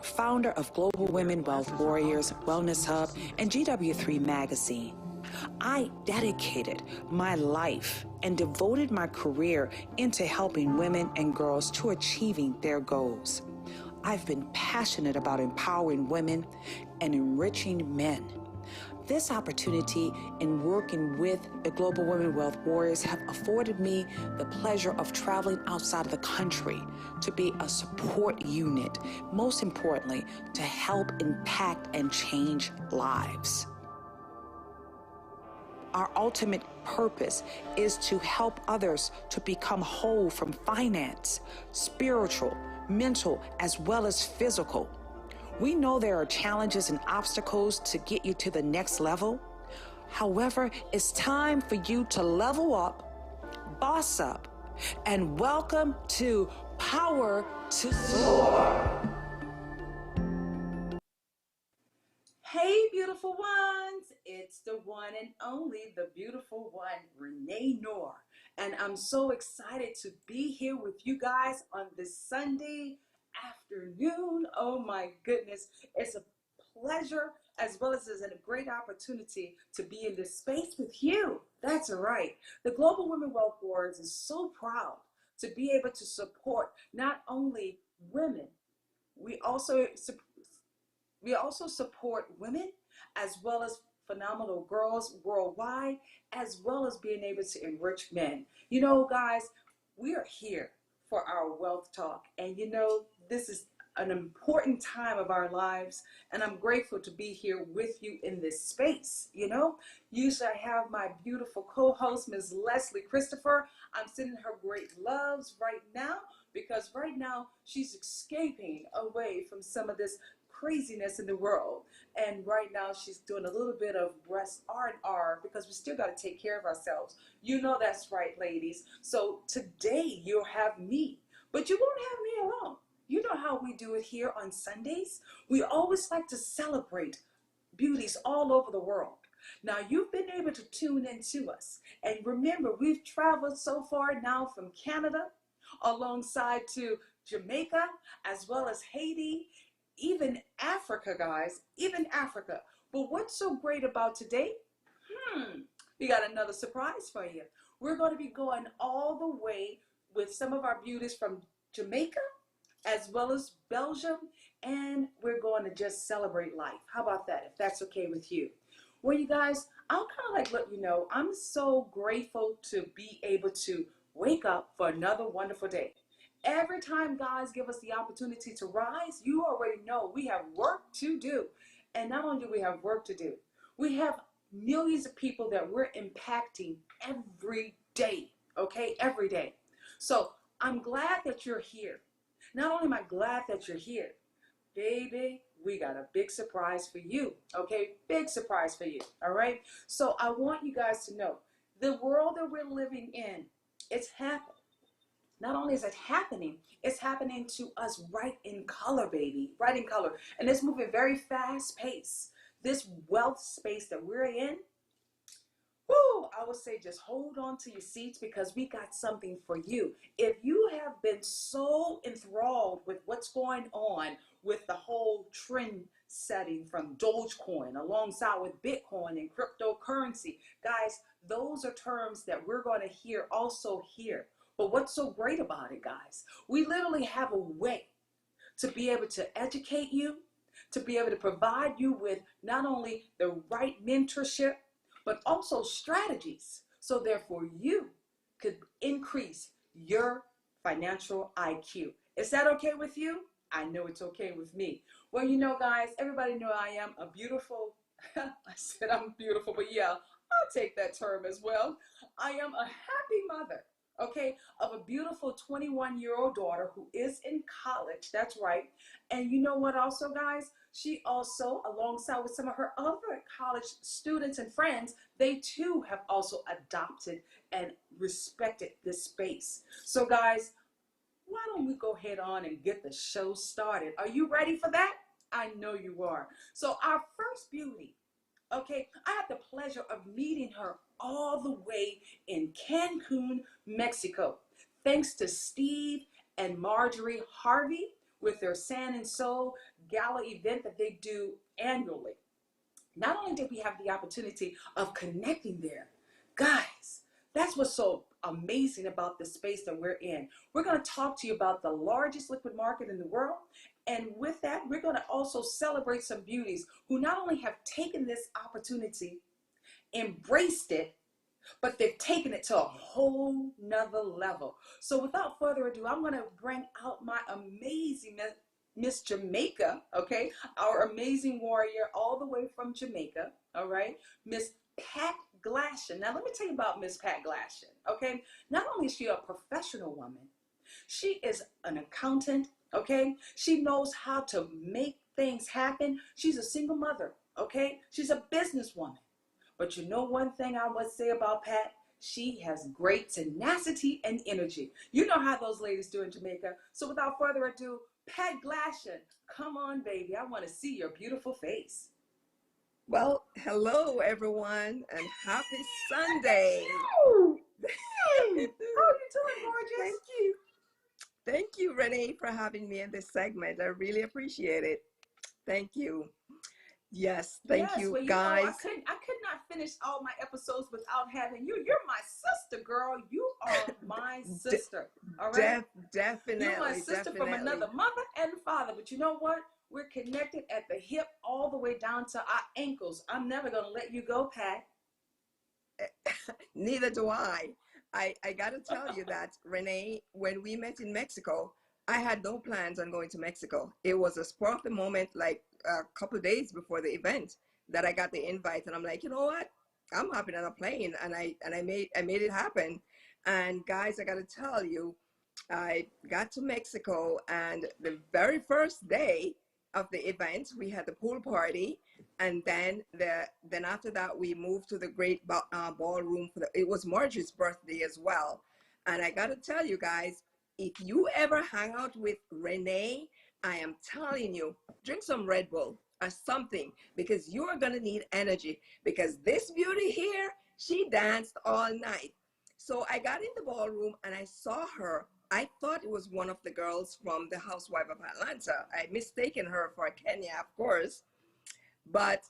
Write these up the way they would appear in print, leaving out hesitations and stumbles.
founder of Global Women Wealth Warriors, Wellness Hub, and GW3 Magazine. I dedicated my life and devoted my career into helping women and girls to achieving their goals. I've been passionate about empowering women and enriching men. This opportunity in working with the Global Women Wealth Warriors have afforded me the pleasure of traveling outside of the country to be a support unit, most importantly, to help impact and change lives. Our ultimate purpose is to help others to become whole from finance, spiritual, mental, as well as physical. We know there are challenges and obstacles to get you to the next level. However, it's time for you to level up, boss up, and welcome to Power to Soar. Hey, beautiful ones. It's the one and only, the beautiful one, Renee Noor. And I'm so excited to be here with you guys on this Sunday afternoon. Oh my goodness. It's a pleasure as well as a great opportunity to be in this space with you. That's right. The Global Women Wealth Warriors is so proud to be able to support not only women, we also support women as well as phenomenal girls worldwide, as well as being able to enrich men. You know, guys, we are here for our wealth talk. And you know, this is an important time of our lives. And I'm grateful to be here with you in this space. You know, usually I have my beautiful co-host, Ms. Leslie Christopher. I'm sending her great loves right now because right now she's escaping away from some of this craziness in the world, and right now she's doing a little bit of breast R&R because we still got to take care of ourselves. You know that's right, ladies. So today you'll have me, but you won't have me alone. You know how we do it here on Sundays. We always like to celebrate beauties all over the world. Now you've been able to tune into us, and remember, we've traveled so far now from Canada alongside to Jamaica as well as Haiti, even Africa, guys, even Africa. But what's so great about today? We got another surprise for you. We're going to be going all the way with some of our beauties from Jamaica as well as Belgium, and we're going to just celebrate life. How about that, if that's okay with you? Well, you guys, I'll kind of like let you know, I'm so grateful to be able to wake up for another wonderful day. Every time guys give us the opportunity to rise, you already know we have work to do. And not only do we have work to do, we have millions of people that we're impacting every day, okay? Every day. So I'm glad that you're here. Not only am I glad that you're here, baby, we got a big surprise for you, okay? Big surprise for you, all right? So I want you guys to know, the world that we're living in, it's happening. Not only is it happening, it's happening to us right in color, baby, right in color. And it's moving very fast paced. This wealth space that we're in, whoo, I would say just hold on to your seats because we got something for you. If you have been so enthralled with what's going on with the whole trend setting from Dogecoin alongside with Bitcoin and cryptocurrency, guys, those are terms that we're going to hear also here. But what's so great about it, guys? We literally have a way to be able to educate you, to be able to provide you with not only the right mentorship, but also strategies. So therefore you could increase your financial IQ. Is that okay with you? I know it's okay with me. Well, you know, guys, everybody know I am a beautiful, I said I'm beautiful, but yeah, I'll take that term as well. I am a happy mother, okay, of a beautiful 21-year-old daughter who is in college. That's right. And you know what also, guys? She also, alongside with some of her other college students and friends, they too have also adopted and respected this space. So guys, why don't we go ahead on and get the show started? Are you ready for that? I know you are. So our first beauty, okay, I had the pleasure of meeting her all the way in Cancun, Mexico. Thanks to Steve and Marjorie Harvey, with their Sand and Soul Gala event that they do annually. Not only did we have the opportunity of connecting there, guys, that's what's so amazing about the space that we're in. We're going to talk to you about the largest liquid market in the world. And with that, we're going to also celebrate some beauties who not only have taken this opportunity, embraced it, but they've taken it to a whole nother level. So without further ado, I'm going to bring out my amazing Miss Jamaica, okay? Our amazing warrior all the way from Jamaica, all right? Miss Pat Glashan. Now, let me tell you about Miss Pat Glashan, okay? Not only is she a professional woman, she is an accountant, okay? She knows how to make things happen. She's a single mother, okay? She's a businesswoman. But you know one thing I must say about Pat? She has great tenacity and energy. You know how those ladies do in Jamaica. So without further ado, Pat Glashan, come on, baby. I want to see your beautiful face. Well, hello, everyone, and happy Sunday. How are you doing, gorgeous? Thank you. Thank you, Renee, for having me in this segment. I really appreciate it. Thank you. Yes, thank you, Well, you guys. know, I could not finish all my episodes without having you. You're my sister, girl. You are my sister. All right? Definitely. You're my sister from another mother and father. But you know what? We're connected at the hip all the way down to our ankles. I'm never going to let you go, Pat. Neither do I. I got to tell you that, Renee, when we met in Mexico, I had no plans on going to Mexico. It was a spur of the moment, like a couple of days before the event, that I got the invite, and I'm like, you know what? I'm hopping on a plane, and I made it happen. And guys, I got to tell you, I got to Mexico, and the very first day of the event, we had the pool party, and then after that, we moved to the great ballroom for it was Marjorie's birthday as well. And I got to tell you guys, if you ever hang out with Renee, I am telling you, drink some Red Bull or something, because you are gonna need energy. Because this beauty here, she danced all night. So I got in the ballroom and I saw her. I thought it was one of the girls from the Housewife of Atlanta. I mistaken her for Kenya, of course. But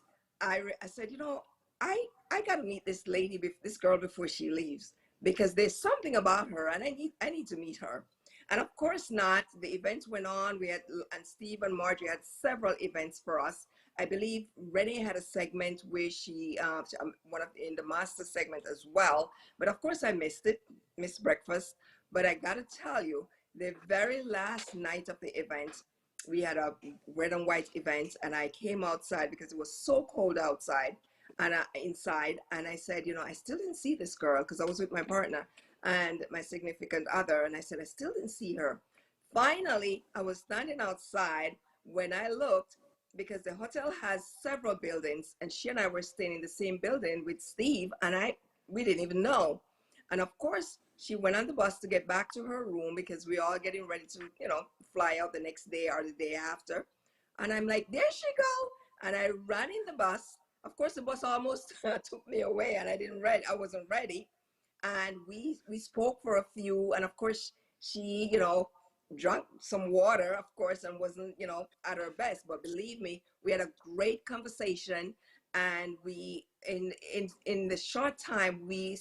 I said, you know, I got to meet this lady, this girl, before she leaves, because there's something about her, and I need to meet her. And of course not. The events went on. We had, and Steve and Marjorie had several events for us. I believe Renee had a segment where she in the master segment as well. But of course I missed it, missed breakfast. But I got to tell you, the very last night of the event, we had a red and white event, and I came outside because it was so cold outside and inside. And I said, you know, I still didn't see this girl, because I was with my partner and my significant other. And I said, I still didn't see her. Finally, I was standing outside when I looked, because the hotel has several buildings, and she and I were staying in the same building with Steve, and we didn't even know. And of course, she went on the bus to get back to her room, because we all getting ready to, you know, fly out the next day or the day after. And I'm like, there she go. And I ran in the bus. Of course, the bus almost took me away, and I wasn't ready. And we spoke for a few, and of course she, you know, drank some water, of course, and wasn't, you know, at her best. But believe me, we had a great conversation, and we in the short time we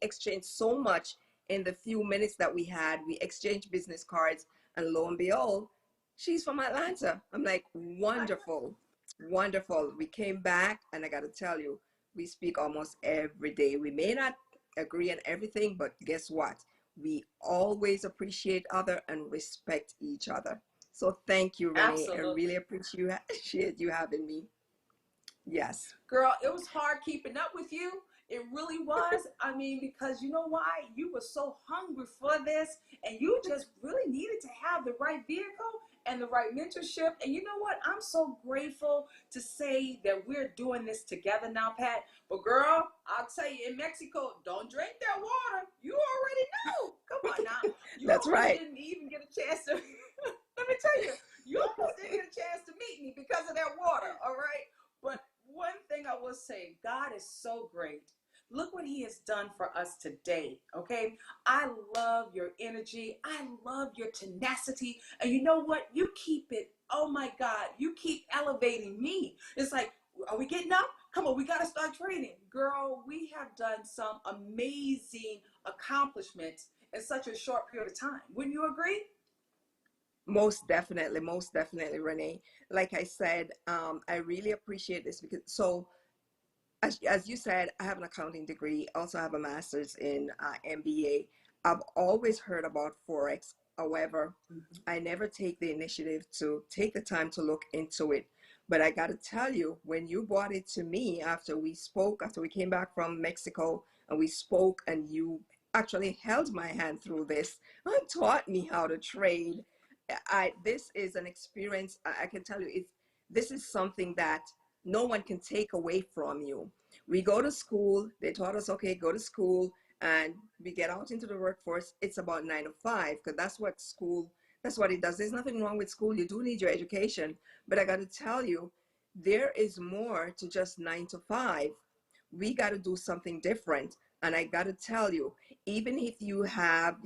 exchanged so much. In the few minutes that we had, we exchanged business cards, and lo and behold, she's from Atlanta. I'm like, wonderful, wonderful. We came back, and I got to tell you, we speak almost every day. We may not agree on everything, but guess what? We always appreciate other and respect each other. So thank you, Renee. Absolutely. I really appreciate you having me. Yes. Girl, it was hard keeping up with you. It really was. I mean, because you know why? You were so hungry for this, and you just really needed to have the right vehicle and the right mentorship. And you know what? I'm so grateful to say that we're doing this together now, Pat. But girl, I'll tell you, in Mexico, don't drink that water. You already know. Come on now. You That's right. Didn't even get a chance to. Let me tell you, you almost didn't get a chance to meet me because of that water. All right. But one thing I will say, God is so great. Look what he has done for us today, Okay, I love your energy. I love your tenacity. And you know what? You keep it. Oh my God, you keep elevating me. It's like, are we getting up? Come on, we got to start training. Girl, we have done some amazing accomplishments in such a short period of time. Wouldn't you agree? Most definitely, Renee. Like I said, I really appreciate this because so as you said, I have an accounting degree. Also, have a master's in MBA. I've always heard about Forex. However, I never take the initiative to take the time to look into it. But I got to tell you, when you brought it to me after we spoke, after we came back from Mexico and we spoke, and you actually held my hand through this and taught me how to trade, this is an experience. I can tell you, this is something that no one can take away from you. We go to school, they taught us, okay, go to school, and we get out into the workforce. It's about 9 to 5, because that's what it does. There's nothing wrong with school. You do need your education. But I got to tell you, there is more to just 9 to 5. We got to do something different. And I got to tell you, even if you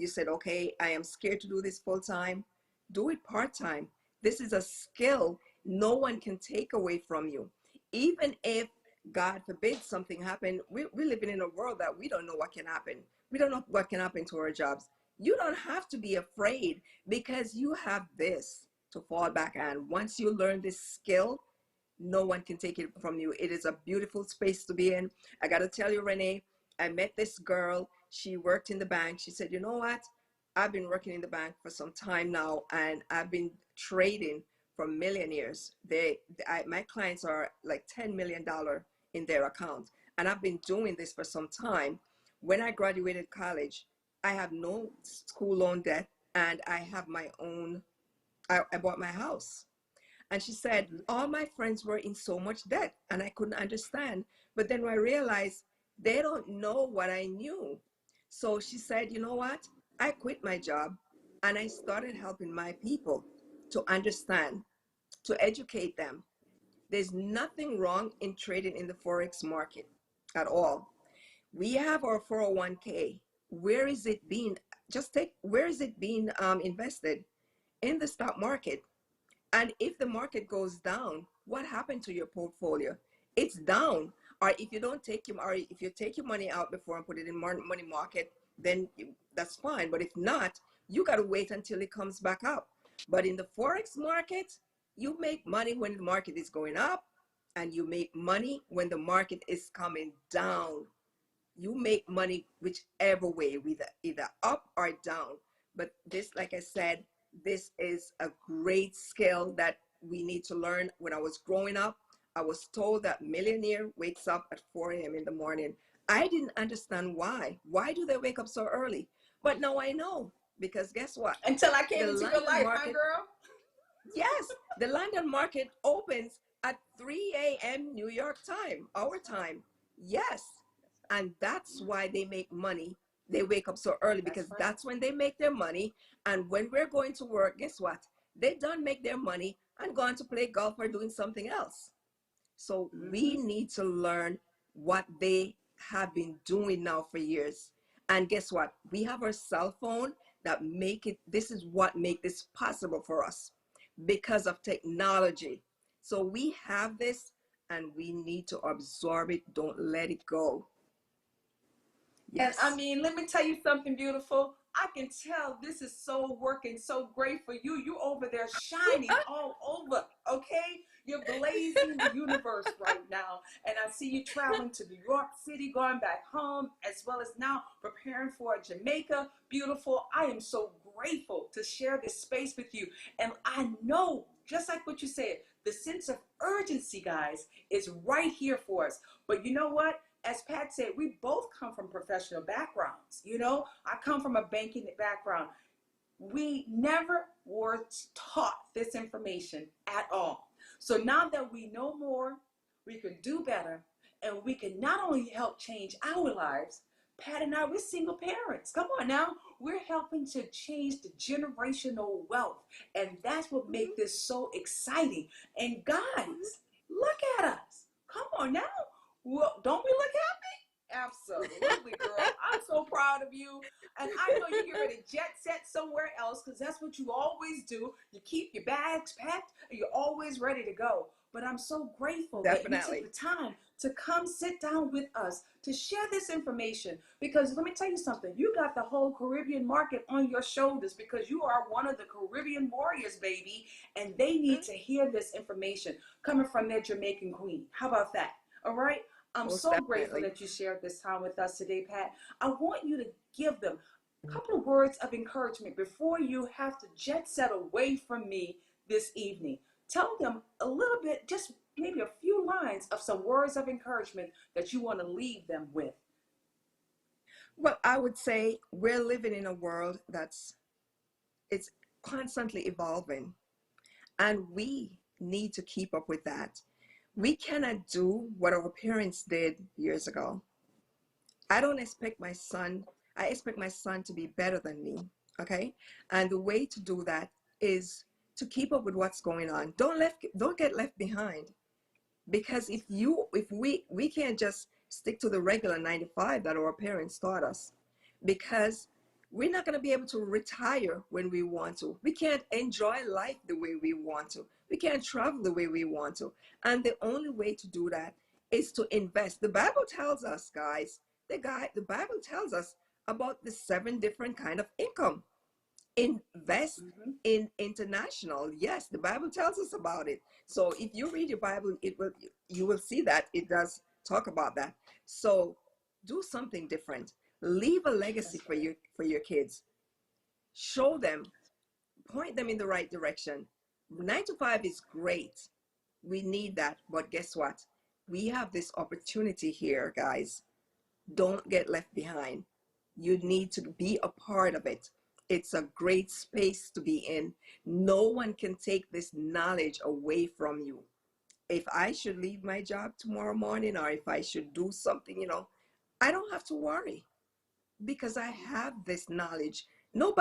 said, okay, I am scared to do this full time, do it part time. This is a skill no one can take away from you. Even if, God forbid, something happened, we're living in a world that we don't know what can happen. We don't know what can happen to our jobs. You don't have to be afraid because you have this to fall back on. Once you learn this skill, no one can take it from you. It is a beautiful space to be in. I got to tell you, Renee, I met this girl. She worked in the bank. She said, you know what? I've been working in the bank for some time now, and I've been trading for millionaires. My clients are like $10 million in their account, and I've been doing this for some time. When I graduated college, I have no school loan debt, and I have my own. I bought my house. And she said, all my friends were in so much debt, and I couldn't understand. But then I realized they don't know what I knew. So she said, you know what? I quit my job and I started helping my people to understand, to educate them. There's nothing wrong in trading in the Forex market at all. We have our 401k. Where is it being? Where is it being invested? In the stock market. And if the market goes down, what happened to your portfolio? It's down. Or if you don't take your, or if you take your money out before and put it in money market, then that's fine. But if not, you got to wait until it comes back up. But in the Forex market, you make money when the market is going up, and you make money when the market is coming down. You make money whichever way, either up or down. But this, like I said, this is a great skill that we need to learn. When I was growing up, I was told that millionaire wakes up at 4 a.m. in the morning. I didn't understand why. Why do they wake up so early? But now I know, because guess what? Until I came The into your London life, huh, market, girl? yes, the London market opens at 3 a.m. New York time, our time. Yes. And that's why they make money. They wake up so early because that's when they make their money. And when we're going to work, guess what? They don't make their money and go on to play golf or doing something else. So we need to learn what they have been doing now for years. And guess what? We have our cell phone that this is what make this possible for us because of technology. So we have this and we need to absorb it. Don't let it go. And Yes. I mean, let me tell you something beautiful. I can tell this is so working so great for you. You over there shining all over, okay? You're blazing the universe right now. And I see you traveling to New York City, going back home, as well as now preparing for Jamaica. Beautiful. I am so grateful to share this space with you. And I know, just like what you said, the sense of urgency, guys, is right here for us. But you know what? As Pat said, we both come from professional backgrounds. You know, I come from a banking background. We never were taught this information at all. So now that we know more, we can do better, and we can not only help change our lives. Pat and I, we're single parents. Come on now. We're helping to change the generational wealth. And that's what makes this so exciting. And guys, look at us. Come on now. Well, don't we look happy? Absolutely, girl. I'm so proud of you. And I know you're ready to jet set somewhere else because that's what you always do. You keep your bags packed and you're always ready to go. But I'm so grateful that you took Definitely. the time to come sit down with us to share this information. Because let me tell you something, you got the whole Caribbean market on your shoulders because you are one of the Caribbean warriors, baby. And they need to hear this information coming from their Jamaican queen. How about that? All right? I'm Most so grateful definitely. that you shared this time with us today, Pat. I want you to give them a couple of words of encouragement before you have to jet set away from me this evening. Tell them a little bit, just maybe a few lines of some words of encouragement that you want to leave them with. Well, I would say we're living in a world it's constantly evolving, and we need to keep up with that. We cannot do what our parents did years ago. I don't expect my son, I expect my son to be better than me. Okay. And the way to do that is to keep up with what's going on. Don't get left behind. Because if we can't just stick to the regular 9 to 5 that our parents taught us, because we're not going to be able to retire when we want to. We can't enjoy life the way we want to. We can't travel the way we want to. And the only way to do that is to invest. The Bible tells us, guys, the Bible tells us about the 7 different kind of income. Invest in international. Yes, the Bible tells us about it. So if you read your Bible, you will see that it does talk about that. So do something different. Leave a legacy for your kids. Show them, point them in the right direction. 9 to 5 is great. We need that. But guess what? We have this opportunity here, guys. Don't get left behind. You need to be a part of it. It's a great space to be in. No one can take this knowledge away from you. If I should leave my job tomorrow morning, or if I should do something, I don't have to worry because I have this knowledge. No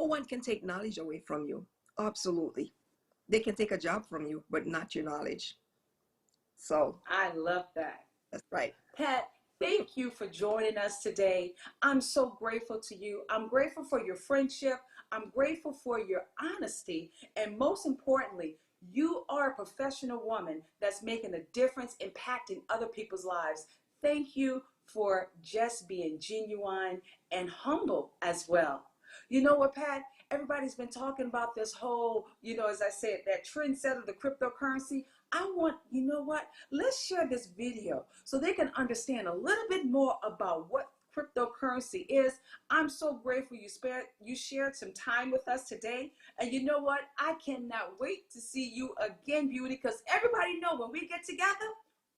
one can take knowledge away from you. Absolutely. They can take a job from you, but not your knowledge. So I love that. that's right. Pat, thank you for joining us today. I'm so grateful to you. I'm grateful for your friendship. I'm grateful for your honesty. And most importantly, you are a professional woman that's making a difference, impacting other people's lives. Thank you for just being genuine and humble as well. You know what, Pat? Everybody's been talking about this whole, as I said, that trendset of the cryptocurrency. I want, you know what? Let's share this video so they can understand a little bit more about what cryptocurrency is. I'm so grateful you shared some time with us today. And you know what? I cannot wait to see you again, beauty, because everybody know when we get together,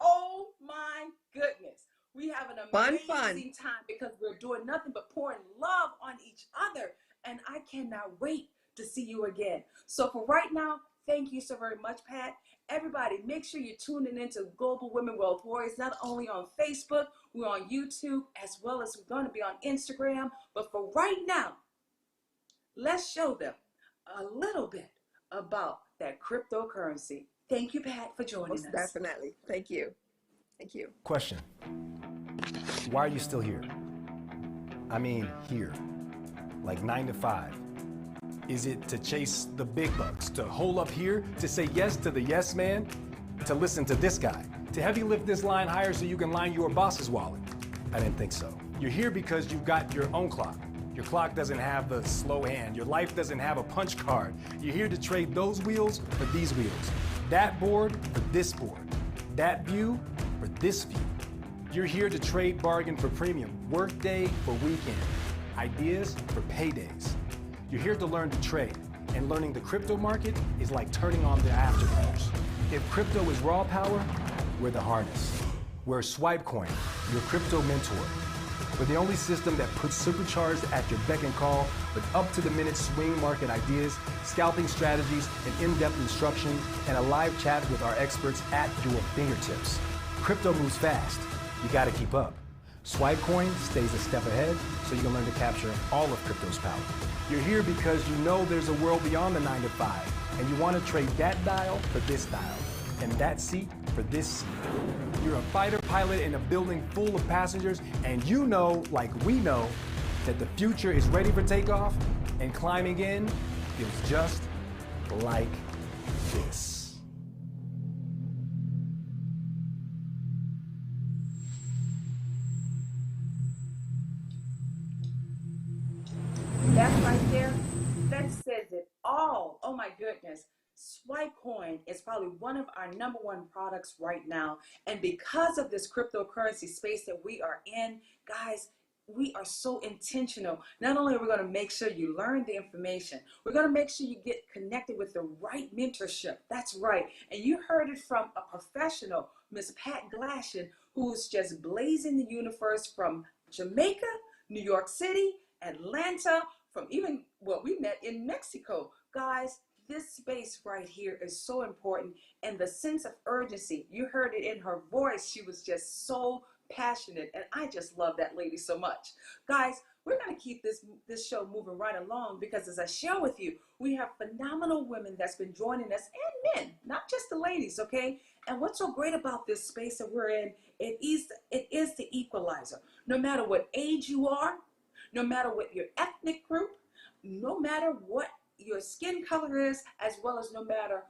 oh my goodness, we have an amazing time because we're doing nothing but pouring love on each other. And I cannot wait to see you again. So for right now, thank you so very much, Pat. Everybody, make sure you're tuning into Global Women Wealth Warriors, not only on Facebook, we're on YouTube, as well as we're going to be on Instagram. But for right now, let's show them a little bit about that cryptocurrency. Thank you, Pat, for joining us. Definitely. Thank you. Thank you. Question. Why are you still here? I mean, here. Like 9 to 5. Is it to chase the big bucks, to hole up here, to say yes to the yes man, to listen to this guy, to heavy lift this line higher so you can line your boss's wallet? I didn't think so. You're here because you've got your own clock. Your clock doesn't have the slow hand. Your life doesn't have a punch card. You're here to trade those wheels for these wheels. That board for this board. That view for this view. You're here to trade bargain for premium, work day for weekend, ideas for paydays. You're here to learn to trade, and learning the crypto market is like turning on the afterburners. If crypto is raw power, we're the harness. We're Swipecoin, your crypto mentor. We're the only system that puts supercharged at your beck and call with up-to-the-minute swing market ideas, scalping strategies, and in-depth instruction, and a live chat with our experts at your fingertips. Crypto moves fast. You gotta keep up. Swipecoin stays a step ahead so you can learn to capture all of crypto's power. You're here because you know there's a world beyond the 9 to 5, and you want to trade that dial for this dial, and that seat for this seat. You're a fighter pilot in a building full of passengers, and you know, like we know, that the future is ready for takeoff, and climbing in feels just like this. That right there, that says it all. Oh my goodness. Swipe Coin is probably one of our number one products right now. And because of this cryptocurrency space that we are in, guys, we are so intentional. Not only are we going to make sure you learn the information, we're going to make sure you get connected with the right mentorship. That's right. And you heard it from a professional, Miss Pat Glassion, who's just blazing the universe from Jamaica, New York City, Atlanta, from even what we met in Mexico. Guys, this space right here is so important, and the sense of urgency, you heard it in her voice. She was just so passionate, and I just love that lady so much. Guys, we're going to keep this show moving right along, because as I share with you, we have phenomenal women that's been joining us, and men, not just the ladies, okay? And what's so great about this space that we're in, it is the equalizer. No matter what age you are, no matter what your ethnic group, no matter what your skin color is, as well as no matter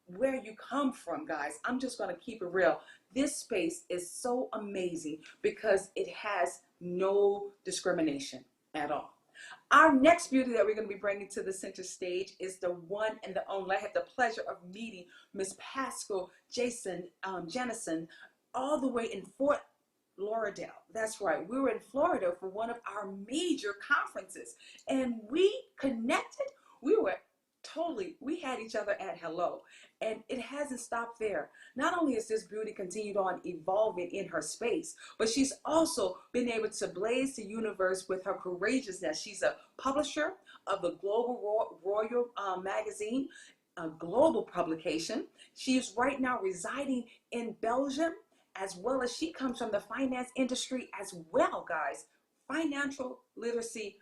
where you come from, guys. I'm just going to keep it real. This space is so amazing because it has no discrimination at all. Our next beauty that we're going to be bringing to the center stage is the one and the only. I had the pleasure of meeting Miss Pascal Jennison all the way in Fort Lauderdale. That's right. We were in Florida for one of our major conferences, and we connected. We had each other at hello, and it hasn't stopped there. Not only has this beauty continued on evolving in her space, but she's also been able to blaze the universe with her courageousness. She's a publisher of the Global Royal magazine, a global publication. She is right now residing in Belgium, as well as she comes from the finance industry as well, guys. Financial literacy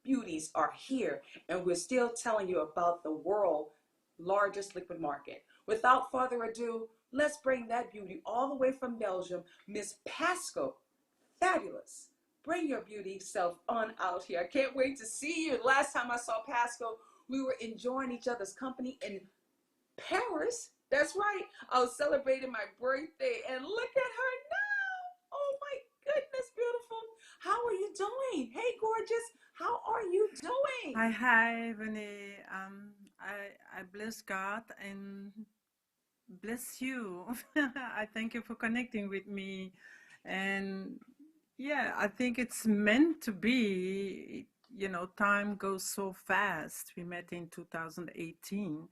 beauties are here, and we're still telling you about the world's largest liquid market. Without further ado, let's bring that beauty all the way from Belgium, Miss Pascal. Fabulous. Bring your beauty self on out here. I can't wait to see you. Last time I saw Pascal, we were enjoying each other's company in Paris. That's right. I was celebrating my birthday, and look at her now. Oh my goodness, beautiful. How are you doing? Hey, gorgeous. How are you doing? Hi, Renee. I bless God and bless you. I thank you for connecting with me. And yeah, I think it's meant to be. You know, time goes so fast. We met in 2018,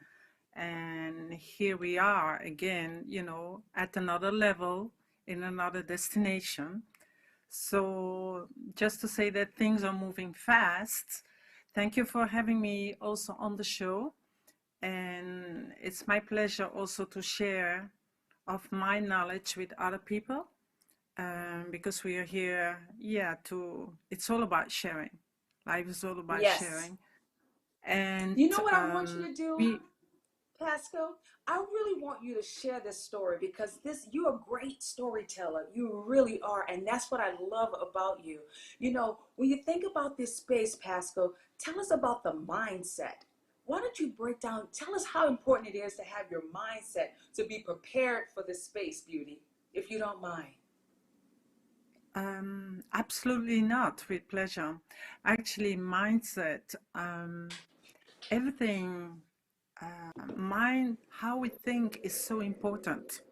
and here we are again, you know, at another level, in another destination. So just to say that things are moving fast. Thank you for having me also on the show. And it's my pleasure also to share of my knowledge with other people, because we are here, it's all about sharing. Life is all about sharing. And you know what I want you to do? Pascal, I really want you to share this story, because you're a great storyteller. You really are. And that's what I love about you. You know, when you think about this space, Pascal, tell us about the mindset. Why don't you tell us how important it is to have your mindset to be prepared for this space, beauty, if you don't mind. Absolutely not, with pleasure. Actually, mindset, everything, how we think is so important.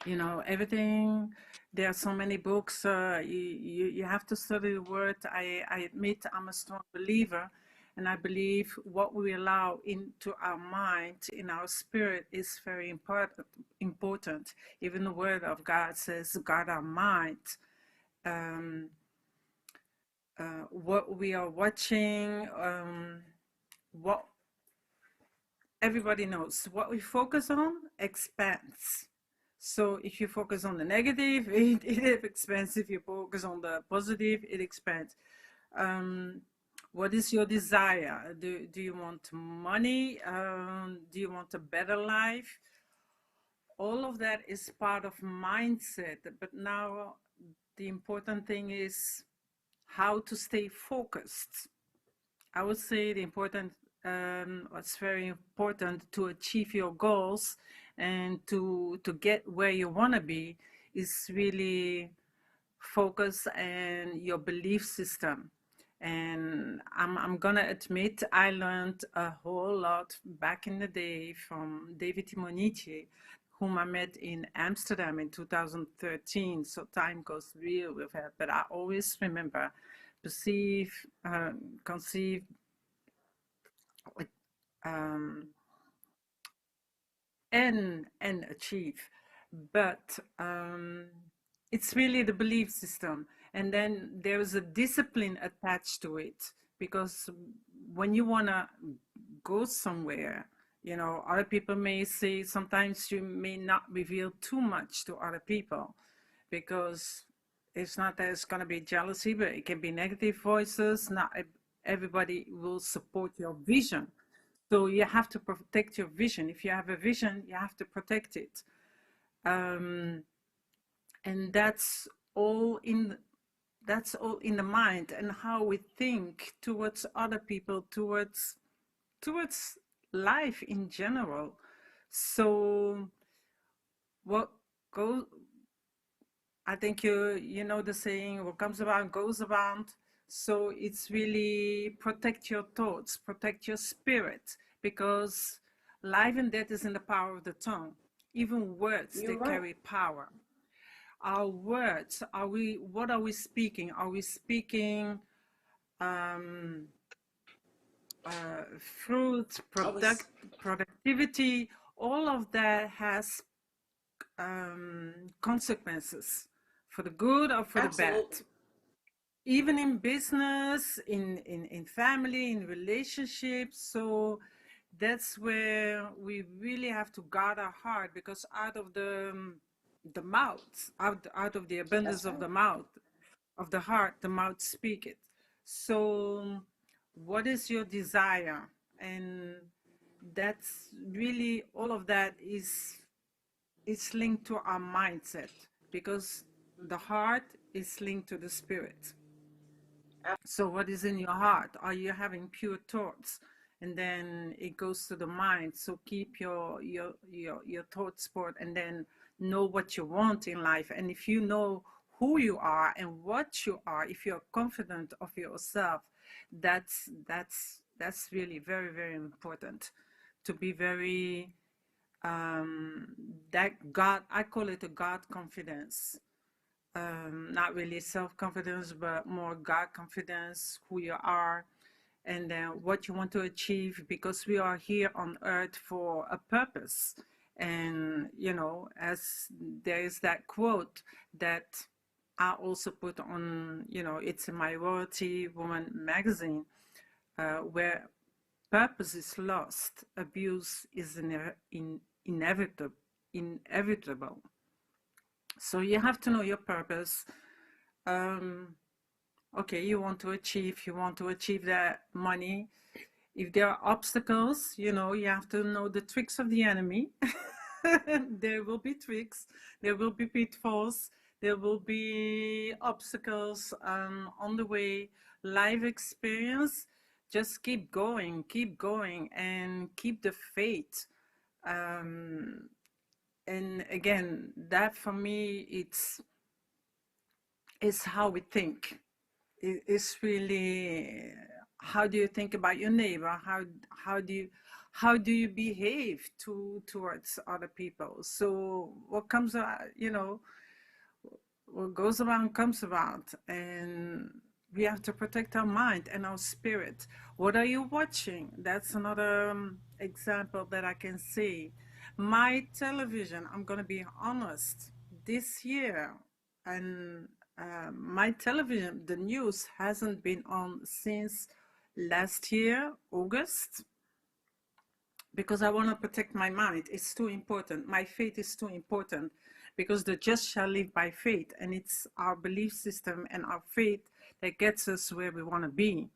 You know, everything, there are so many books, you have to study the word. I admit I'm a strong believer, and I believe what we allow into our mind, in our spirit, is very important. Even the word of God says, guard our mind. What we are watching, what everybody knows, what we focus on expands. So if you focus on the negative, it expands. If you focus on the positive, it expands. What is your desire? Do you want money? Do you want a better life? all of that is part of mindset. But now the important thing is how to stay focused. I would say what's very important to achieve your goals and to get where you want to be is really focus and your belief system. And I'm gonna admit I learned a whole lot back in the day from David Timonici, whom I met in Amsterdam in 2013. So time goes real with that, but I always remember perceive, conceive, um, and achieve. But it's really the belief system, and then there is a discipline attached to it, because when you want to go somewhere, you know, other people may say, sometimes you may not reveal too much to other people, because it's not that it's going to be jealousy, but it can be negative voices. Not everybody will support your vision. So you have to protect your vision. If you have a vision, you have to protect it. And that's all in the mind, and how we think towards other people, towards life in general. So what goes, I think you know the saying, what comes around goes around. So it's really protect your thoughts, protect your spirit, because life and death is in the power of the tongue. Even words, You're they right. carry power. Our words, what are we speaking? Are we speaking fruit, I was productivity? All of that has consequences, for the good or for the bad. absolutely. Even in business, in family, in relationships. So that's where we really have to guard our heart, because out of the mouth, out of the abundance That's of right. the mouth, of the heart, the mouth speaketh. So what is your desire? And that's really, all of that is linked to our mindset, because the heart is linked to the spirit. So what is in your heart? Are you having pure thoughts? And then it goes to the mind. So keep your thoughts sport, and then know what you want in life. And if you know who you are and what you are, if you're confident of yourself, that's really very, very important, to be very that God, I call it a God confidence. Not really self-confidence, but more God confidence, who you are, and what you want to achieve, because we are here on earth for a purpose. And, you know, as there is that quote that I also put on, you know, it's in my Royalty Woman magazine, where purpose is lost, abuse is inevitable. So you have to know your purpose. Okay, you want to achieve that money. If there are obstacles, you know, you have to know the tricks of the enemy. There will be tricks, there will be pitfalls, there will be obstacles on the way, life experience. Just keep going, and keep the faith. And again, that for me, it's how we think. It's really, how do you think about your neighbor? How do you behave towards other people? So what comes out, you know, what goes around comes around, and we have to protect our mind and our spirit. What are you watching? That's another example that I can see. My television, I'm going to be honest, this year, and my television, the news hasn't been on since last year, August, because I want to protect my mind. It's too important. My faith is too important, because the just shall live by faith, and it's our belief system and our faith that gets us where we want to be.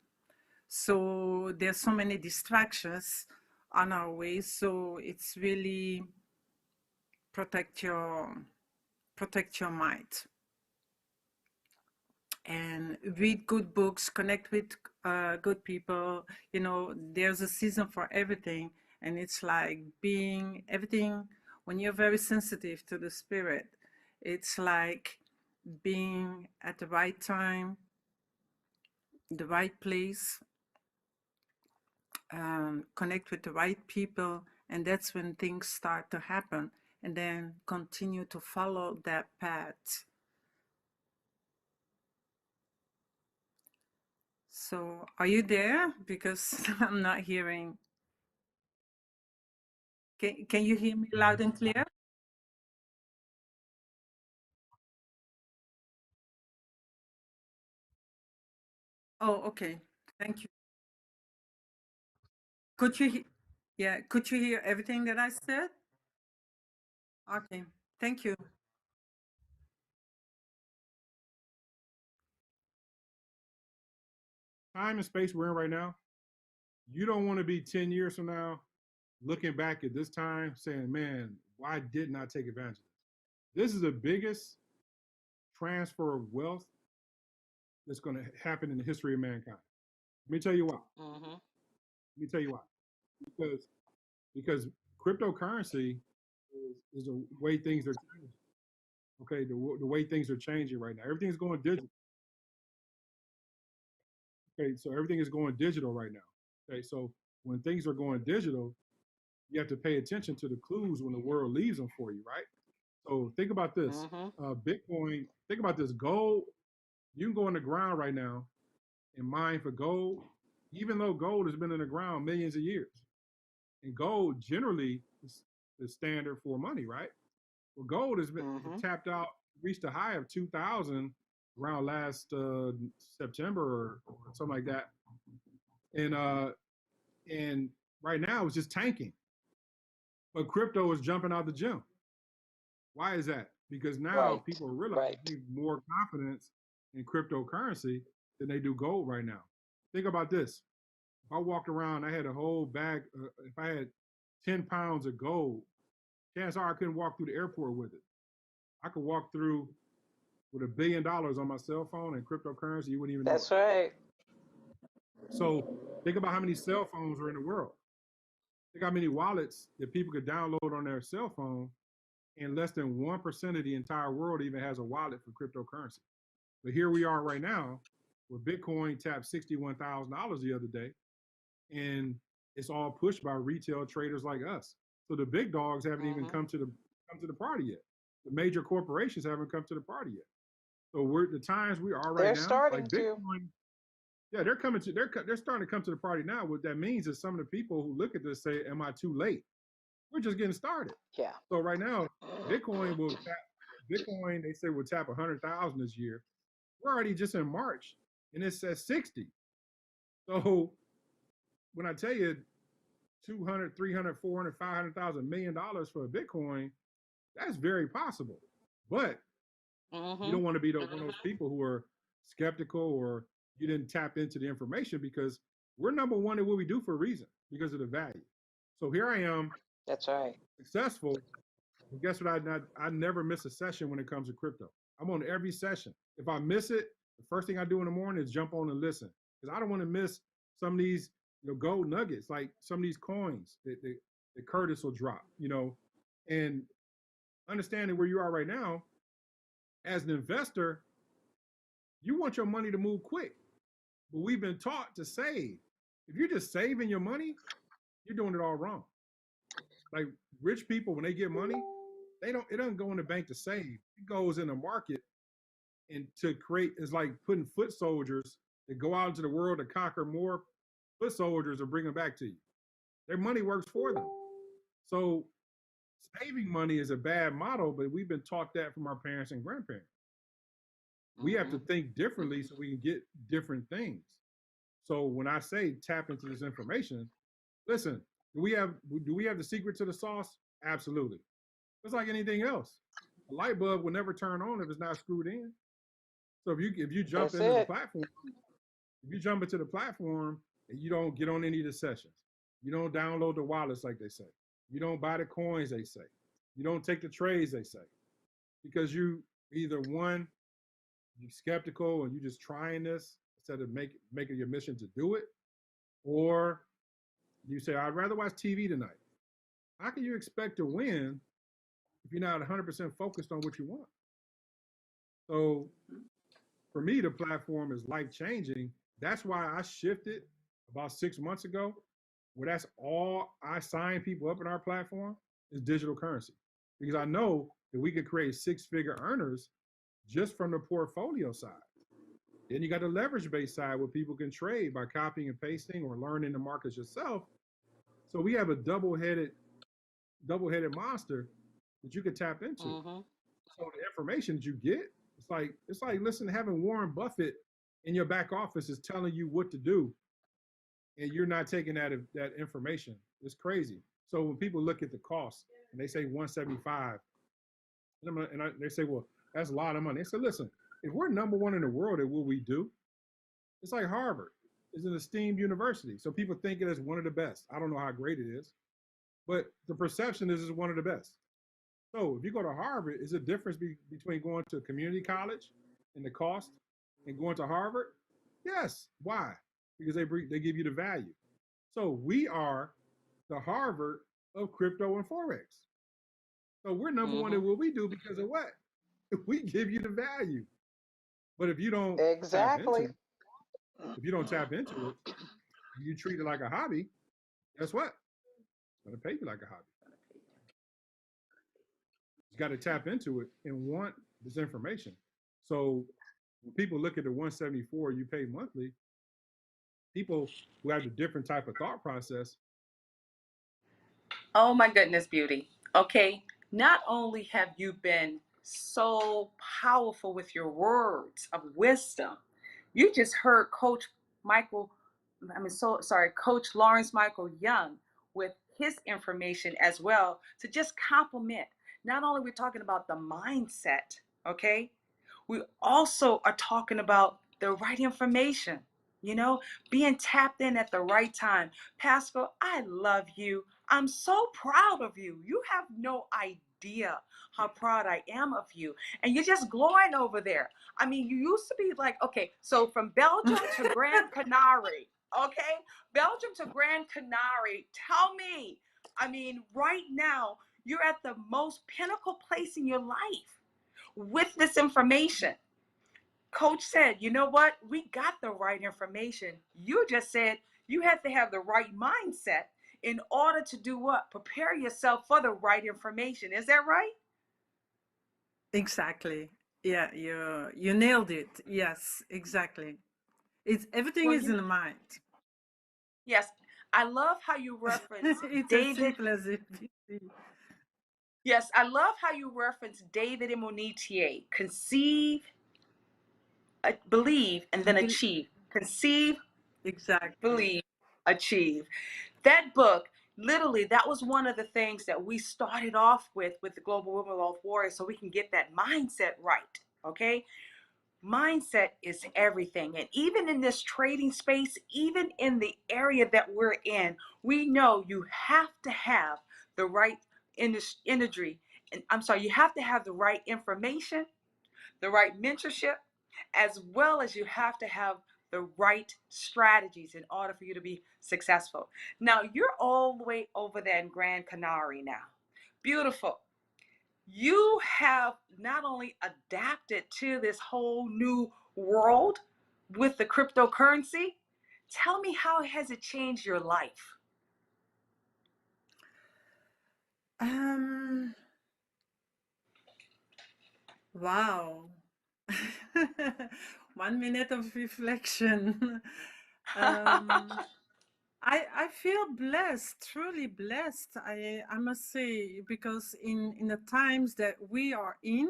So there's so many distractions on our way. So it's really protect your mind, and read good books, connect with good people. You know, there's a season for everything, and it's like being everything. When you're very sensitive to the spirit, it's like being at the right time, the right place, connect with the right people, and that's when things start to happen, and then continue to follow that path. So are you there? Because I'm not hearing. Can you hear me loud and clear? Oh, okay. Thank you. Could you yeah, could you hear everything that I said? Okay. Thank you. Time and space we're in right now, you don't want to be 10 years from now looking back at this time saying, man, why didn't I take advantage of this? This is the biggest transfer of wealth that's going to happen in the history of mankind. Let me tell you why. Mm-hmm. Let me tell you why. Because because cryptocurrency is the way things are changing. Okay, the way things are changing right now. Everything's going digital. Okay, so everything is going digital right now. Okay, so when things are going digital, you have to pay attention to the clues when the world leaves them for you, right? So think about this. Mm-hmm. Bitcoin, think about this. Gold, you can go in the ground right now and mine for gold, even though gold has been in the ground millions of years. And gold generally is the standard for money, right? Well, gold has been Mm-hmm. tapped out, reached a high of 2000 around last September or something like that. And right now it's just tanking. But crypto is jumping out the gym. Why is that? Because now Right. people realize Right. they have more confidence in cryptocurrency than they do gold right now. Think about this. If I walked around, I had a whole bag, if I had 10 pounds of gold, chances are I couldn't walk through the airport with it. I could walk through with $1 billion on my cell phone and cryptocurrency, you wouldn't even know That's it. right. So think about how many cell phones are in the world. Think how many wallets that people could download on their cell phone, and less than 1% of the entire world even has a wallet for cryptocurrency. But here we are right now, where Bitcoin tapped $61,000 the other day, and it's all pushed by retail traders like us. So the big dogs haven't even Mm-hmm. come to the party yet. The major corporations haven't come to the party yet. So we're the times we are right They're now, starting like to. Bitcoin. Yeah, they're starting to come to the party now. What that means is some of the people who look at this say, "Am I too late?" We're just getting started. Yeah. So right now, Bitcoin will tap. Bitcoin they say will tap 100,000 this year. We're already just in March, and it's at 60. So when I tell you 200, 300, 400, 500,000 million dollars for a Bitcoin, that's very possible. But you Mm-hmm. don't want to be one of those people who are skeptical or you didn't tap into the information because we're number one in what we do for a reason because of the value. So here I am, That's right. successful. And guess what? I never miss a session when it comes to crypto. I'm on every session. If I miss it, the first thing I do in the morning is jump on and listen because I don't want to miss some of these gold nuggets, like some of these coins that Curtis will drop, and understanding where you are right now as an investor, you want your money to move quick. But we've been taught to save. If you're just saving your money, you're doing it all wrong. Like rich people, when they get money, it doesn't go in the bank to save. It goes in the market and to create is like putting foot soldiers that go out into the world to conquer more foot soldiers or bring them back to you. Their money works for them. So saving money is a bad model, but we've been taught that from our parents and grandparents. We have Mm-hmm. to think differently so we can get different things. So when I say tap into this information, listen, do we have the secret to the sauce? Absolutely. It's like anything else. A light bulb will never turn on if it's not screwed in. So if you jump That's into the it. platform, if you jump into the platform and you don't get on any of the sessions, you don't download the wallets like they say, you don't buy the coins they say, You don't take the trades, they say, because you either one, you're skeptical and you just trying this instead of making your mission to do it, or you say, I'd rather watch TV tonight. How can you expect to win if you're not 100% focused on what you want? So for me, the platform is life changing. That's why I shifted about 6 months ago, where that's all I sign people up in our platform is digital currency. Because I know that we could create 6-figure earners just from the portfolio side. Then you got the leverage based side where people can trade by copying and pasting or learning the markets yourself. So we have a double-headed monster that you could tap into. Mm-hmm. So the information that you get, it's like listen, having Warren Buffett in your back office is telling you what to do, and you're not taking that information. It's crazy. So when people look at the cost and they say 175, they say, well, that's a lot of money. They say, listen, if we're number one in the world at what we do, it's like Harvard. It's an esteemed university. So people think it is one of the best. I don't know how great it is, but the perception is it's one of the best. So if you go to Harvard, is a difference between going to a community college and the cost and going to Harvard? Yes. Why? Because they give you the value. So we are the Harvard of crypto and forex. So we're number one Mm-hmm. in what we do because of what? We give you the value. But if you don't tap Exactly. into it, you treat it like a hobby, guess what? It's gonna pay you like a hobby. You got to tap into it and want this information. So when people look at the 174 you pay monthly, people who have a different type of thought process. Oh my goodness, beauty. Okay, not only have you been so powerful with your words of wisdom, you just heard Michael, Coach Lawrence Michael Young with his information as well to just compliment. Not only we're talking about the mindset, okay, we also are talking about the right information, you know, being tapped in at the right time. Pascal, I love you. I'm so proud of you. You have no idea how proud I am of you. And you're just glowing over there. I mean, you used to be like, okay, so from Belgium to Grand Canary, okay? Belgium to Grand Canary. Tell me, I mean, right now, you're at the most pinnacle place in your life with this information. Coach said, you know what? We got the right information. You just said you have to have the right mindset in order to do what? Prepare yourself for the right information. Is that right? Exactly. Yeah, you nailed it. Yes, exactly. It's everything Well, is in the mind. yes. I love how you reference It's as David. simple as it. Yes, I love how you reference David and Monetier. Conceive, believe, and then Bel- achieve. Conceive, Exactly. believe, achieve. That book, literally, that was one of the things that we started off with the Global Women Wealth Warriors, so we can get that mindset right. Okay, mindset is everything. And even in this trading space, even in the area that we're in, we know you have to have the right imagery. And I'm sorry, you have to have the right information, the right mentorship, as well as you have to have the right strategies in order for you to be successful. Now, you're all the way over there in Grand Canary now. Beautiful. You have not only adapted to this whole new world with the cryptocurrency, tell me, how has it changed your life? Um, wow. 1 minute of reflection. Um, I feel blessed, truly blessed. I must say, because in the times that we are in,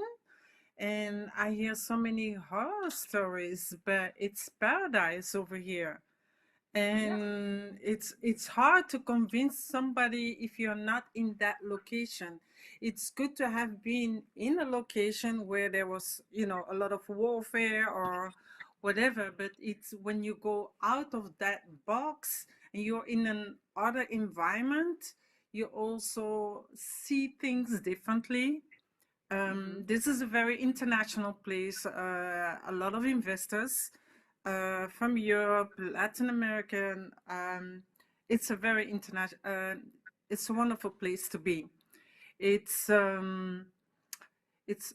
and I hear so many horror stories, but it's paradise over here. Yeah. And it's hard to convince somebody if you're not in that location. It's good to have been in a location where there was, a lot of warfare or whatever, but it's when you go out of that box and you're in an other environment, you also see things differently. This is a very international place. A lot of investors from Europe, Latin American. It's a very international. It's a wonderful place to be. It's it's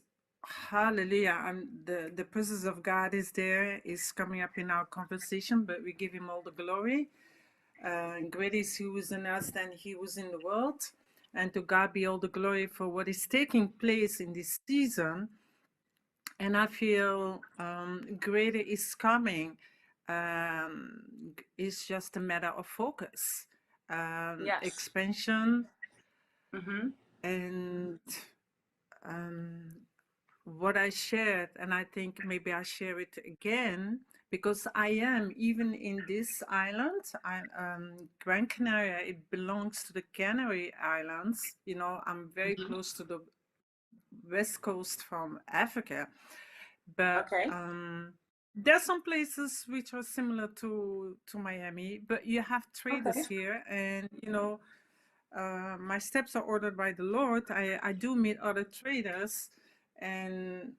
hallelujah. The presence of God is there. Is coming up in our conversation, but we give Him all the glory. Great is He who is in us than He who is in the world. And to God be all the glory for what is taking place in this season. And I feel greater is coming. It's just a matter of focus, Yes. expansion, Mm-hmm. and what I shared. And I think maybe I share it again because I am even in this island. Gran Canaria. It belongs to the Canary Islands. You know, I'm very Mm-hmm. close to the west coast from Africa, but Okay. there's some places which are similar to Miami, but you have traders Okay. here, and you know, my steps are ordered by the Lord. I do meet other traders, and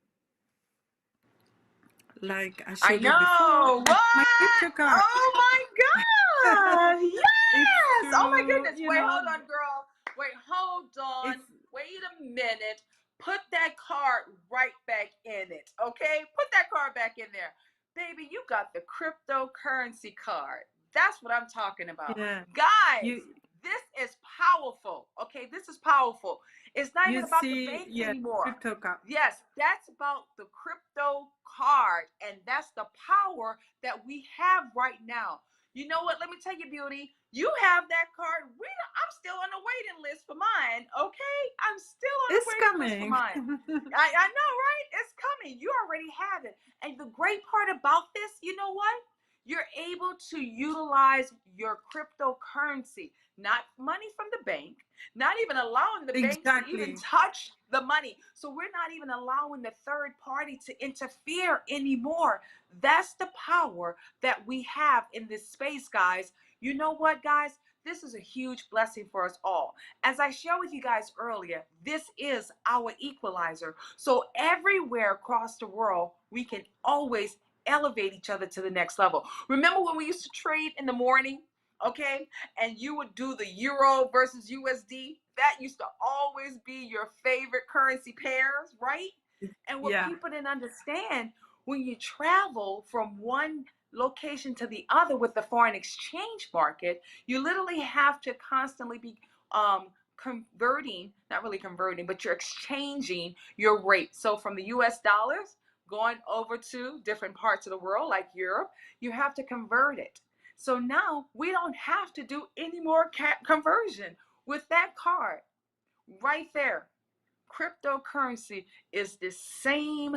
like I I showed you before, know. What? my crypto card. Oh my God. It's Yes. Oh my true, goodness. you Wait, know. hold on, girl. Wait, hold on. It's Wait a minute. Put that card right back in it. Okay? Put that card back in there. Baby, you got the cryptocurrency card. That's what I'm talking about. yeah. Guys, You this is powerful. Okay? This is powerful. It's not even you about the see, banks yeah, anymore. crypto card. Yes, that's about the crypto card, and that's the power that we have right now. You know what? Let me tell you, Beauty. You have that card. I'm still on the waiting list for mine. Okay, I'm still on the It's waiting list for coming. mine. I know, right? It's coming. You already have it. And the great part about this, you know what? You're able to utilize your cryptocurrency, not money from the bank, not even allowing the banks to even Exactly. touch the money. So we're not even allowing the third party to interfere anymore. That's the power that we have in this space, guys. You know what, guys? This is a huge blessing for us all. As I shared with you guys earlier, this is our equalizer. So everywhere across the world, we can always elevate each other to the next level. Remember when we used to trade in the morning? Okay, and you would do the euro versus USD. That used to always be your favorite currency pairs, right? And what Yeah. people didn't understand, when you travel from one location to the other with the foreign exchange market, you literally have to constantly be converting, not really converting, but you're exchanging your rate. So from the US dollars going over to different parts of the world like Europe, you have to convert it. So now we don't have to do any more conversion with that card right there. Cryptocurrency is the same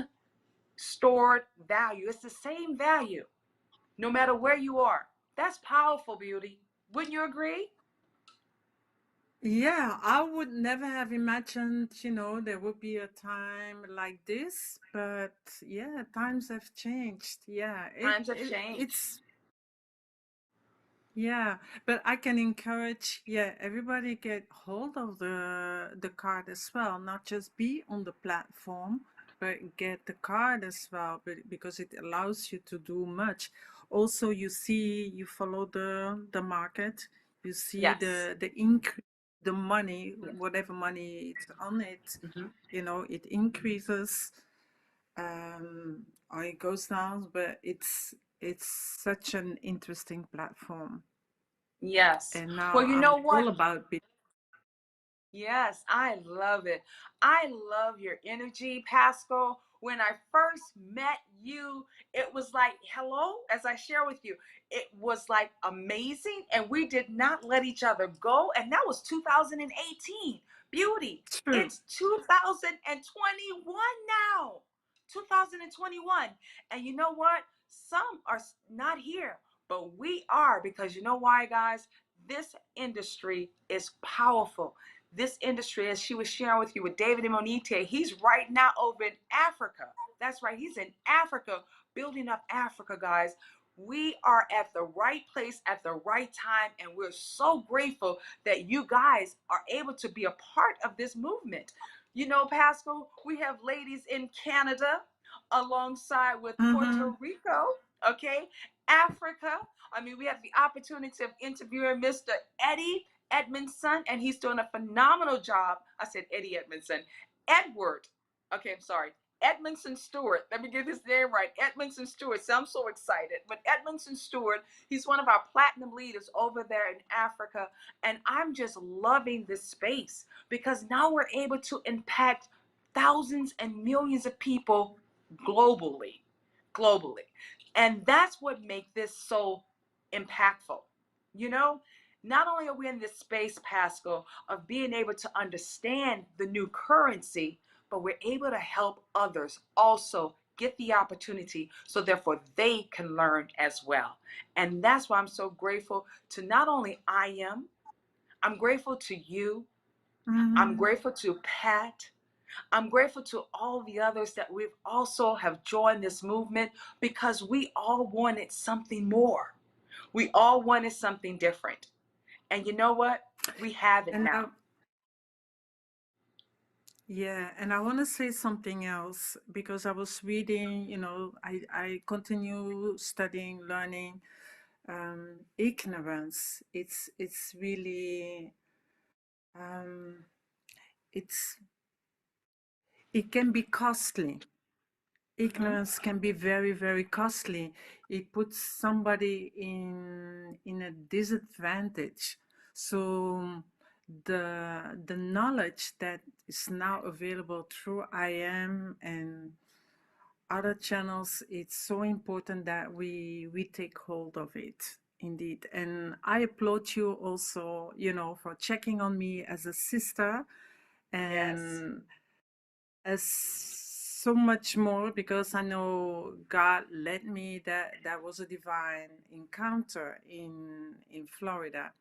stored value. It's the same value no matter where you are. That's powerful, Beauty. Wouldn't you agree? Yeah, I would never have imagined, you know, there would be a time like this, but yeah, times have changed. Yeah, Times have changed. it's yeah, but I can encourage, yeah, everybody get hold of the card as well, not just be on the platform, but get the card as well, because it allows you to do much. Also, you see, you follow the market, you see Yes. the increase, the money, Yes. whatever money is on it, Mm-hmm. you know, it increases, or it goes down, but it's such an interesting platform. Yes. And now Well, you I'm know what? all about Yes, I love it. I love your energy, Pascal. When I first met you, it was like, hello, as I share with you, it was like amazing. And we did not let each other go. And that was 2018. Beauty, true. it's 2021 now. 2021. And you know what? Some are not here, but we are, because you know why, guys? This industry is powerful. This industry, as she was sharing with you with David Imonite, he's right now over in Africa. That's right, he's in Africa, building up Africa, guys. we are at the right place at the right time, and we're so grateful that you guys are able to be a part of this movement. You know, Pascal, we have ladies in Canada alongside with Mm-hmm. Puerto Rico, okay, Africa. I mean, we have the opportunity of interviewing Mr. Eddie Edmondson, and he's doing a phenomenal job. I said Eddie Edmondson. Edward. Okay, I'm sorry. Edmondson Stewart. Let me get his name right. Edmondson Stewart. So I'm so excited. But Edmondson Stewart, he's one of our platinum leaders over there in Africa. And I'm just loving this space because now we're able to impact thousands and millions of people globally. Globally. And that's what makes this so impactful. You know, not only are we in this space, Pascal, of being able to understand the new currency, but we're able to help others also get the opportunity so therefore they can learn as well. And that's why I'm so grateful to not only I'm grateful to you, I'm Mm-hmm. grateful to Pat, I'm grateful to all the others that we've also have joined this movement because we all wanted something more. We all wanted something different. And you know what? We have it And now. yeah, and I want to say something else because I was reading, I continue studying, learning. Ignorance, it's really, um, it's it can be costly. Hmm. Ignorance can be very, very costly. It puts somebody in a disadvantage. So the knowledge that is now available through IM and other channels, it's so important that we take hold of it, indeed. And I applaud you also, for checking on me as a sister, Yes. and as so much more, because I know God led me. That was a divine encounter in Florida.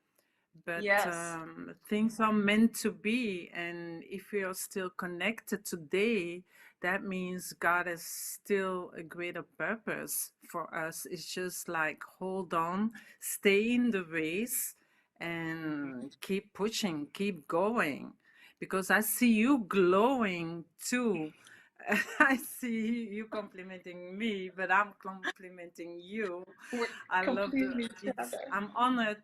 But Yes. things are meant to be, and if we are still connected today, that means God has still a greater purpose for us. It's just like, hold on, stay in the race, and keep pushing, keep going, because I see you glowing too. I see you complimenting me, but I'm complimenting you. We're I love completing each other. I'm honored,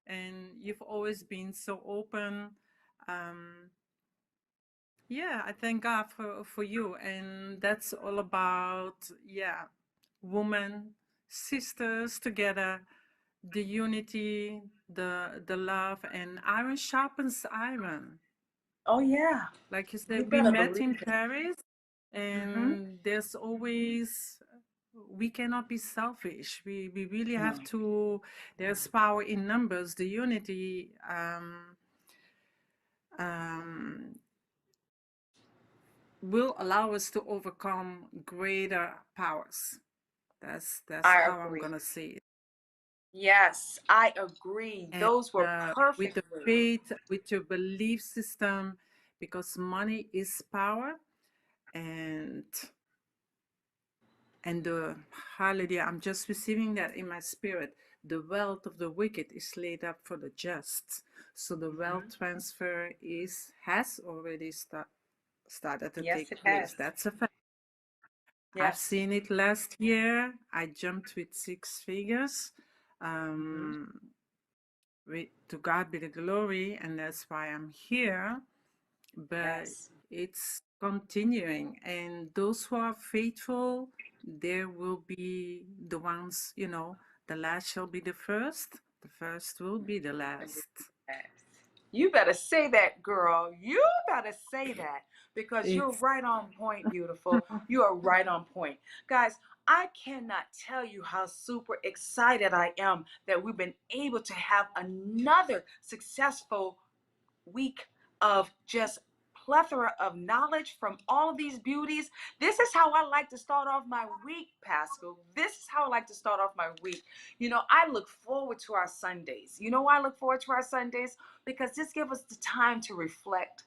and you've always been so open. Um, yeah, I thank God for you. And that's all about, yeah, women, sisters together, the unity, the love, and iron sharpens iron. Oh, yeah. Like you You said, we better met believe in it. Paris, Mm-hmm. and there's always, we cannot be selfish. We really No. have to, there's power in numbers. The unity um, will allow us to overcome greater powers. That's I how I'm agree. gonna say it. Yes, I agree. And Those were with perfect the words. faith, with your belief system, because money is power, and the hallelujah, I'm just receiving that in my spirit. The wealth of the wicked is laid up for the just. So the Hmm. wealth transfer has already started to Yes, it take has. place. That's a fact. I've Yes. seen it last year. I jumped with 6 figures. Hmm. Um, to God be the glory, and that's why I'm here. But Yes. it's continuing, and those who are faithful, there will be the ones, the last shall be the first will be the last. Yes. You better say that, girl. You better say that because you're It's right on point, beautiful. You are right on point. Guys, I cannot tell you how super excited I am that we've been able to have another successful week of just plethora of knowledge from all of these beauties. This is how I like to start off my week, Pascal. This is how I like to start off my week. You know, I look forward to our Sundays. You know why I look forward to our Sundays? Because this gives us the time to reflect.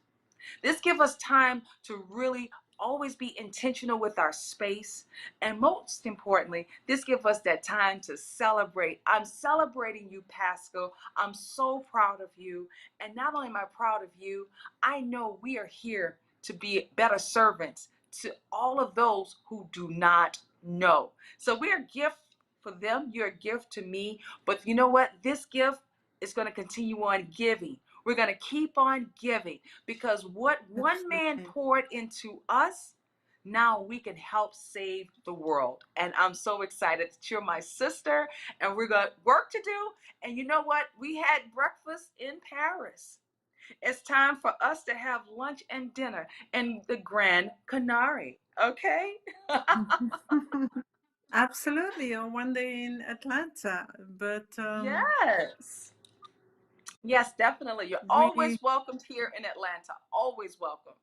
This gives us time to really always be intentional with our space. And most importantly, this gives us that time to celebrate. I'm celebrating you, Pascal. I'm so proud of you. And not only am I proud of you, I know we are here to be better servants to all of those who do not know. So we're a gift for them. You're a gift to me. But you know what? This gift is going to continue on giving. We're going to keep on giving because what one man Absolutely. poured into us, now we can help save the world. And I'm so excited that you're my sister and we're going to work to do. And you know what? We had breakfast in Paris. It's time for us to have lunch and dinner in the Grand Canary. Okay? Absolutely, or one day in Atlanta. But Yes. Yes, definitely. You're we, always welcomed here in Atlanta. Always welcome.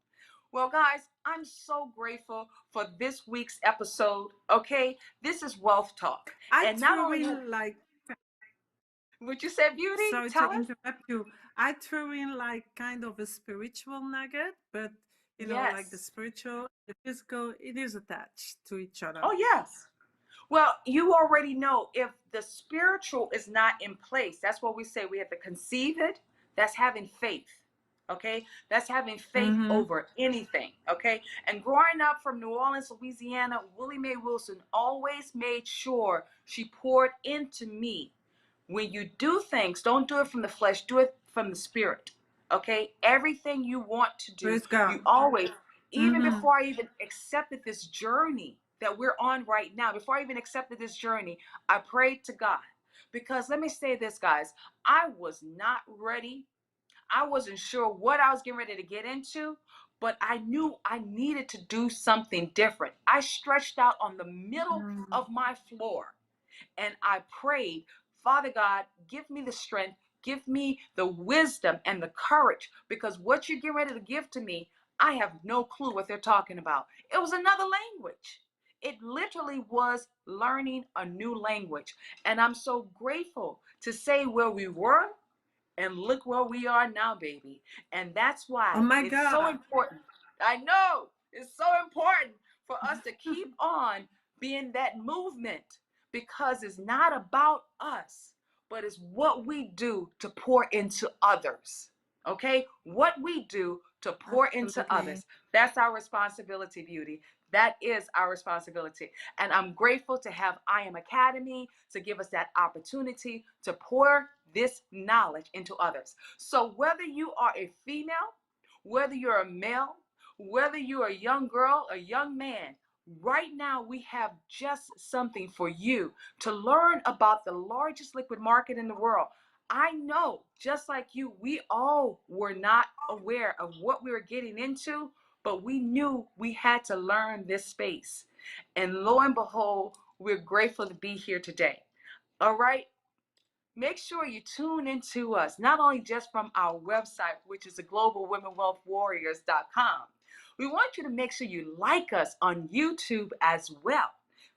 Well, guys, I'm so grateful for this week's episode. Okay, this is Wealth Talk, I and not threw only in like, what you said, Beauty. sorry to Tell us. interrupt you. I threw in like kind of a spiritual nugget, but like the Yes. spiritual, the physical, it is attached to each other. Oh, yes. Well, you already know if the spiritual is not in place, that's what we say. We have to conceive it. That's having faith. Okay. That's having faith Mm-hmm. over anything. Okay. And growing up from New Orleans, Louisiana, Willie Mae Wilson always made sure she poured into me. When you do things, don't do it from the flesh, do it from the spirit. Okay. Everything you want to do, Praise God. you always, even Mm-hmm. before I even accepted this journey that we're on right now, before I even accepted this journey, I prayed to God. Because let me say this, guys, I was not ready. I wasn't sure what I was getting ready to get into, but I knew I needed to do something different. I stretched out on the middle Mm-hmm. of my floor and I prayed, Father God, give me the strength, give me the wisdom and the courage, because what you're getting ready to give to me, I have no clue what they're talking about. It was another language. It literally was learning a new language. And I'm so grateful to say where we were and look where we are now, baby. And that's Oh why my it's so God. important. I know it's so important for us to keep on being that movement because it's not about us, but it's what we do to pour into others. Okay? What we do to pour into Absolutely. others. That's our responsibility, Beauty. That is our responsibility. And I'm grateful to have I Am Academy to give us that opportunity to pour this knowledge into others. So whether you are a female, whether you're a male, whether you're a young girl, a young man, right now we have just something for you to learn about the largest liquid market in the world. I know, just like you, we all were not aware of what we were getting into, but we knew we had to learn this space. And lo and behold, we're grateful to be here today. All right. Make sure you tune into us, not only just from our website, which is the globalwomenwealthwarriors.com. We want you to make sure you like us on YouTube as well.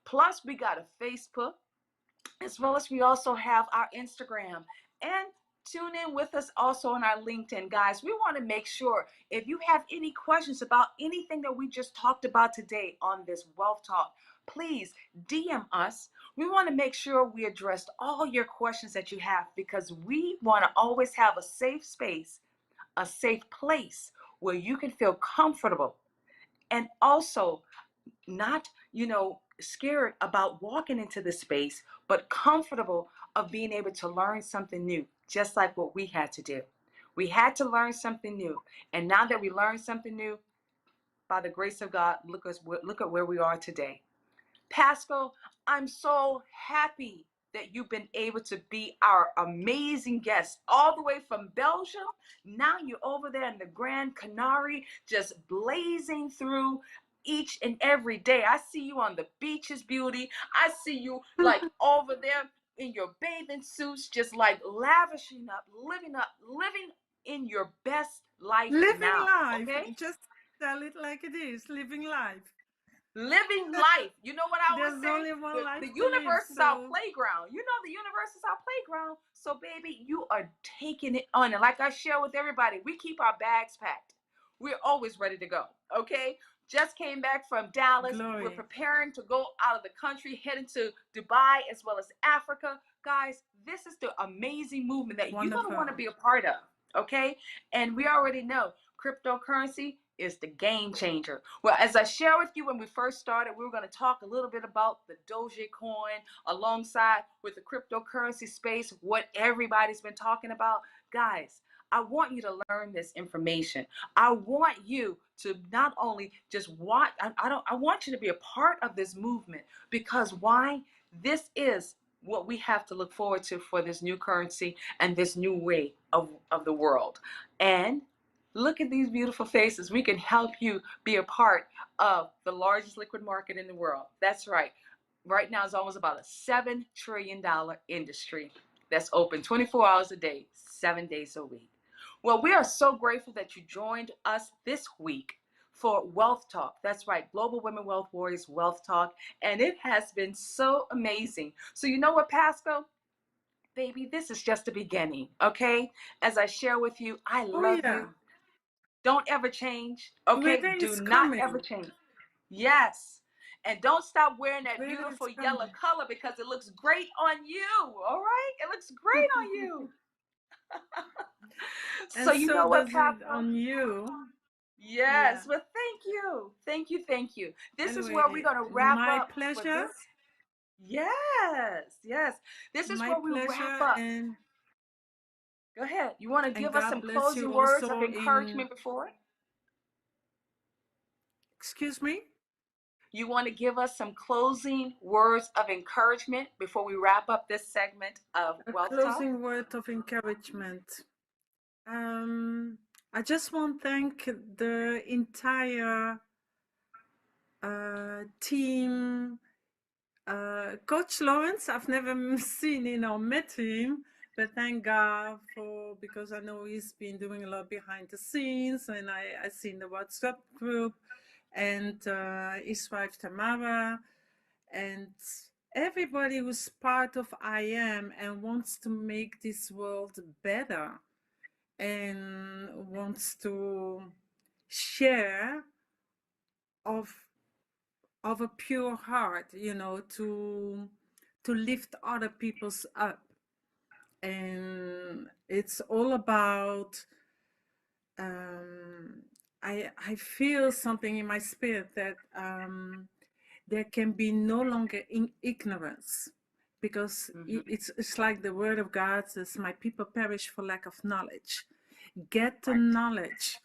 Plus, we got a Facebook, as well as we also have our Instagram. And tune in with us also on our LinkedIn. Guys, we want to make sure if you have any questions about anything that we just talked about today on this Wealth Talk, please DM us. We want to make sure we addressed all your questions that you have because we want to always have a safe space, a safe place where you can feel comfortable and also not, scared about walking into the space, but comfortable of being able to learn something new, just like what we had to do. We had to learn something new. And now that we learned something new, by the grace of God, look at where we are today. Pascal, I'm so happy that you've been able to be our amazing guest all the way from Belgium. Now you're over there in the Grand Canary, just blazing through each and every day. I see you on the beaches, Beauty. I see you like over there in your bathing suits, just like lavishing up, living in your best life Living now. life. Okay? Just tell it like it is. Living life. Living life. You know what I always There's say? only one The life to live. universe is our So playground. You know, the universe is our playground. So, baby, you are taking it on. And like I share with everybody, we keep our bags packed. We're always ready to go. Okay? just came back from Dallas. We're Glory. preparing to go out of the country, heading to Dubai as well as Africa. Guys, this is the amazing movement that you're going to want to Wonderful. be a part of. Okay. And we already know cryptocurrency is the game changer. Well, as I shared with you when we first started, we were going to talk a little bit about the Dogecoin alongside with the cryptocurrency space, what everybody's been talking about. Guys, I want you to learn this information. I want you to not only just watch, I want you to be a part of this movement, because why? This is what we have to look forward to for this new currency and this new way of the world. And look at these beautiful faces. We can help you be a part of the largest liquid market in the world. That's right. Right now, it's almost about a $7 trillion industry that's open 24 hours a day, 7 days a week. Well, we are so grateful that you joined us this week for Wealth Talk. That's right, Global Women Wealth Warriors Wealth Talk. And it has been so amazing. So you know what, Pasco? Baby, this is just the beginning, okay? As I share with you, I Oh, love yeah. you. Don't ever change, okay? Greater Do is not ever coming. change. Yes. And don't stop wearing that Greater beautiful is yellow coming. color because it looks great on you, all right? It looks great on you. So And you so know what, does it Pastor? on you. Yeah. Yes, well, thank you. Thank you, thank you. This is where we're Anyway, going to wrap my up for pleasure. this. Yes, yes. This is My where we wrap pleasure. up. Go ahead. You want to And give us some God bless you closing words of also in, encouragement before? excuse me, You want to give us some closing words of encouragement before we wrap up this segment of a Wealth Talk? closing word of encouragement. Um, I just want to thank the entire team. Coach Lawrence, I've never seen him or met him, but thank God for, because I know he's been doing a lot behind the scenes, and I seen the WhatsApp group, and his wife Tamara, and everybody who's part of I Am and wants to make this world better and wants to share of a pure heart, you know, to lift other people's up. And it's all about I feel something in my spirit that there can be no longer ignorance, because it's like the word of God says, my people perish for lack of knowledge. Get the Right. knowledge.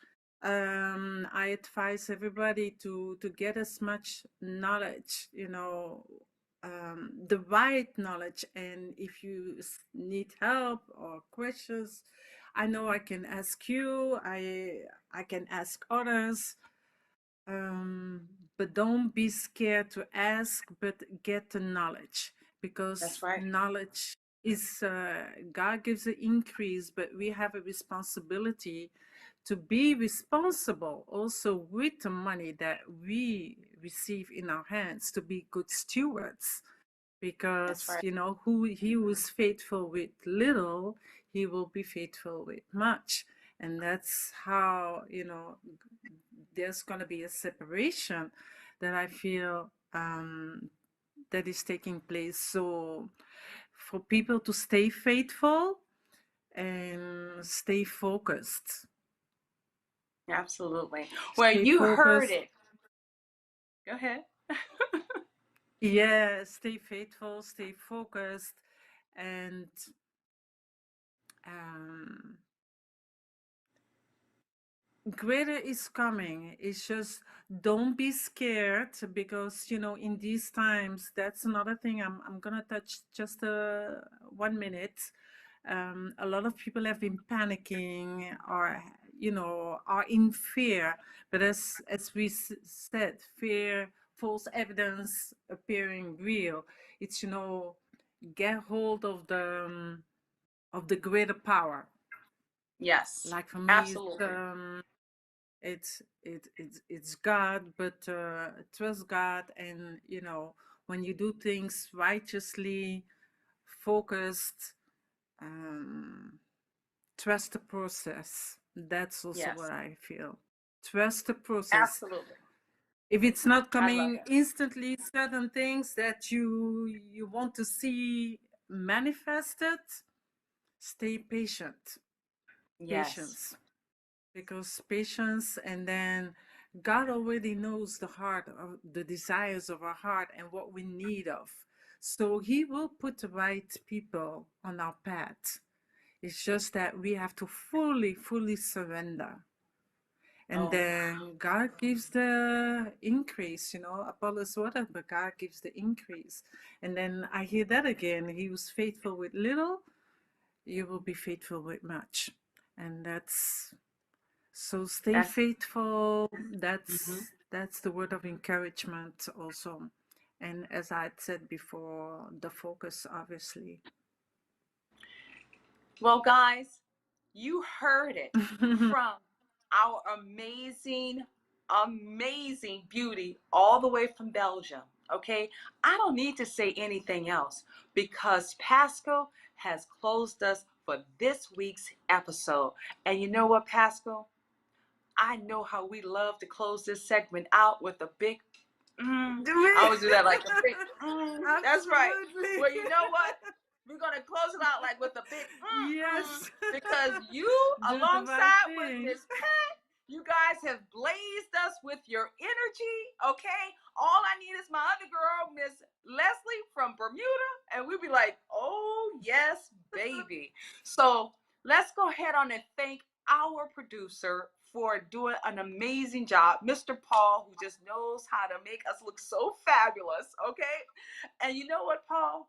I advise everybody to get as much knowledge, you know, the right knowledge. And if you need help or questions, I know I can ask you. I can ask others. But don't be scared to ask, but get the knowledge, because That's right. knowledge is God gives an increase, but we have a responsibility to be responsible also with the money that we receive in our hands, to be good stewards, That's because right. you know who is faithful with little, he will be faithful with much. And that's how, you know, there's going to be a separation that I feel that is taking place. So for people to stay faithful and stay focused. Absolutely. Well, Stay you heard focused. it. Go ahead. Yeah, stay faithful, stay focused, and um, greater is coming. It's just don't be scared, because you know in these times, that's another thing I'm gonna touch just 1 minute. A lot of people have been panicking, or you know, are in fear. But as we said, fear, false evidence appearing real. It's, you know, get hold of the greater power. Yes, Like for me, absolutely. it's God, but trust God. And you know, when you do things righteously, focused, um, trust the process. That's also what Yes, I feel. Trust the process. absolutely. If it's not I love coming it. instantly, certain things that you want to see manifested, stay patient. Yes. Patience. Because patience, and then God already knows the heart of the desires of our heart and what we need of. So he will put the right people on our path. It's just that we have to fully surrender. And Oh, then God gives the increase, Apollos water, but God gives the increase. And then I hear that again. He was faithful with little, you will be faithful with much. And that's so stay that's faithful. mhm. That's the word of encouragement also. And as I had said before, the focus obviously. Well, guys, you heard it from our amazing beauty all the way from Belgium. Okay, I don't need to say anything else because Pascal has closed us for this week's episode. And you know what, Pascal? I know how we love to close this segment out with a big I always do that like a big That's right. Absolutely. Well, you know what? We're gonna close it out like with a big Yes. because you, Do the right alongside with thing. Miss Pat, you guys have blazed us with your energy. Okay, all I need is my other girl, Miss Leslie from Bermuda, and we'll be like, oh yes, baby. So let's go ahead on and thank our producer for doing an amazing job, Mr. Paul, who just knows how to make us look so fabulous, okay? And you know what, Paul?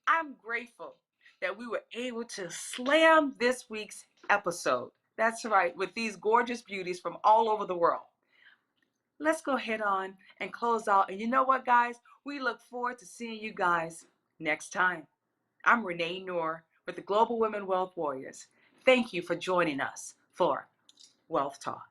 I'm grateful that we were able to slam this week's episode. That's right, with these gorgeous beauties from all over the world. Let's go ahead on and close out. And you know what, guys? We look forward to seeing you guys next time. I'm Renee Noor with the Global Women Wealth Warriors. Thank you for joining us for Wealth Talk.